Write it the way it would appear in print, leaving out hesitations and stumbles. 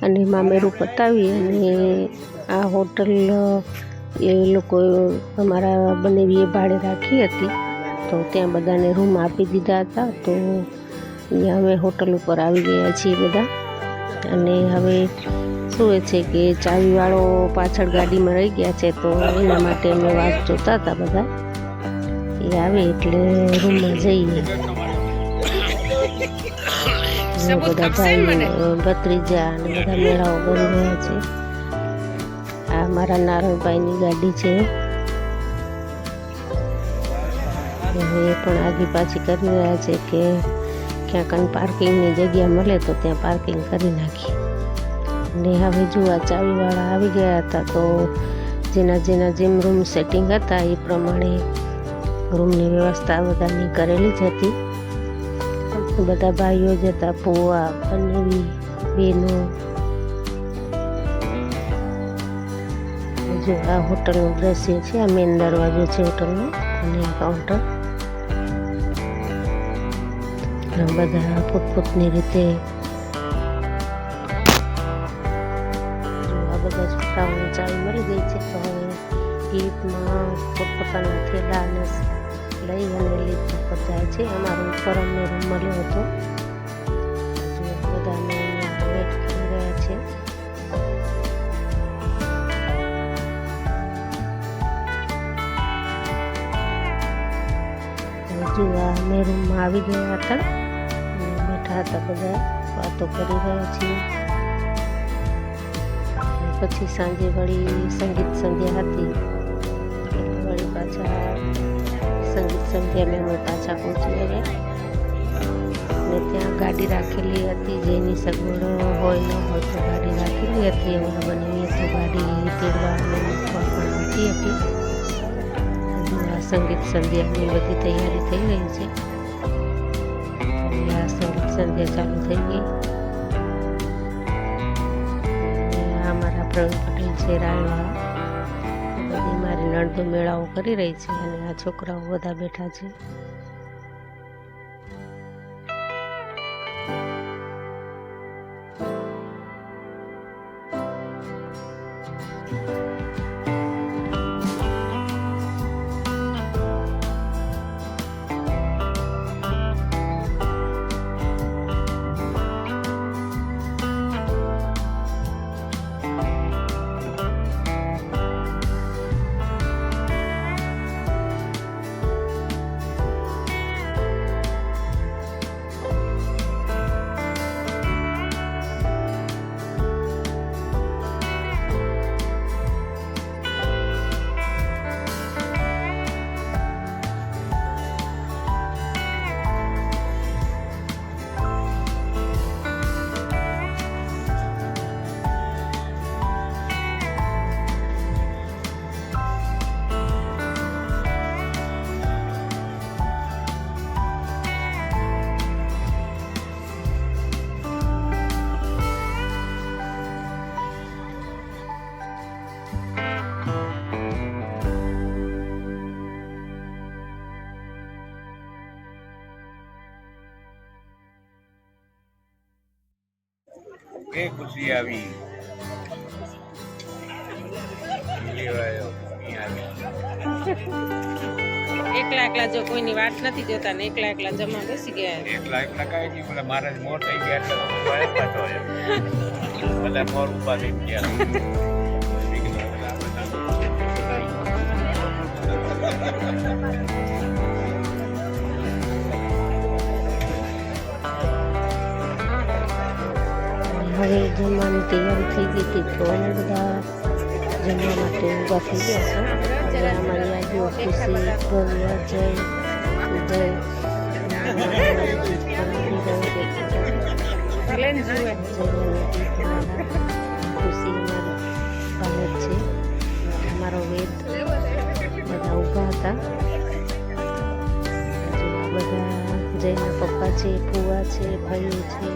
અને મામેરું પતાવી અને આ હોટલ એ લોકો અમારા બનેવીએ ભાડે રાખી હતી, તો ત્યાં બધાને રૂમ આપી દીધા હતા. તો અહીંયા અમે હોટલ ઉપર આવી ગયા છીએ બધા. અને હવે શું છે કે ચાવીવાળો પાછળ ગાડીમાં રહી ગયા છે, તો એના માટે અમે વાત જોતા હતા બધા. એ આવે એટલે રૂમમાં જઈએ. બધા ભાઈ ભત્રીજા અને બધા મેળાઓ કરી રહ્યા છે. આ મારા નારણભાઈની ગાડી છે, એ પણ આગી પાછી કરી રહ્યા છે કે ક્યાંક પાર્કિંગની જગ્યા મળે તો ત્યાં પાર્કિંગ કરી નાખી. અને હવે જો આ ચાવીવાળા આવી ગયા હતા, તો જેના જેમ રૂમ સેટિંગ હતા એ પ્રમાણે રૂમની વ્યવસ્થા બધાની કરેલી જ હતી. બધા ભાઈઓ જ હતા, ફુવા, બનેવી, બહેનો. જો આ હોટલનું દ્રશ્ય છે, આ મેન દરવાજો છે હોટલનો અને કાઉન્ટર. બધા પોતપોતની રીતે આ બધા છોકરાઓને ચાવી મળી ગઈ છે, તો હવે લિફ્ટમાં પોતપોતાના થેલાને લઈ અને લિફ્ટ ઉપર જાય છે. અમારો ઉપર અમને રૂમ મળ્યો હતો. બધાને વેટ કરી રહ્યા છે. જો અમે રૂમમાં આવી ગયા હતા, બેઠા હતા, બધા વાતો કરી રહ્યા છીએ. પછી સાંજે વળી સંગીત સંધ્યા હતી, વળી પાછા સંગીત સંધ્યામાં અમે પાછા પહોંચી ગયા. ને ત્યાં ગાડી રાખેલી હતી, જેની સગવડ હોય ન હોય તો ગાડી રાખેલી હતી. એમાં બનેવી તો ગાડી તેડવા અને મૂકવા પણ આવતી હતી. સંગીત સંધ્યાની બધી તૈયારી થઈ રહી છે. આ સંગીત સંધ્યા ચાલુ થઈ ગઈ. આ મારા પ્રવીણ પટેલ છે, રાયવાળા. બધી મારી નણંદો મેળાઓ કરી રહી છે અને આ છોકરાઓ બધા બેઠા છે. કે ખુશી આવી એકલા જો કોઈની વાત નથી જોતા ને એકલા જમા બેસી ગયા. એકલા કાંઈ નહીં, મને મારા જ મોર થઈ ગયા એટલે બધા મોર ઉભા થઈ ગયા. હવે જમવાની તૈયારી થઈ ગઈ હતી, તો અમે બધા જમવા માટે ઊભા થઈ ગયા છે. હવે અમારી યાદીઓ ખુશી, ભવ્ય, જય, ઉદય, ખુશી અમારી છે, અમારો વેદ બધા ઊભા હતા. બધા જયના પપ્પા છે, ફુવા છે, ભાઈઓ છે.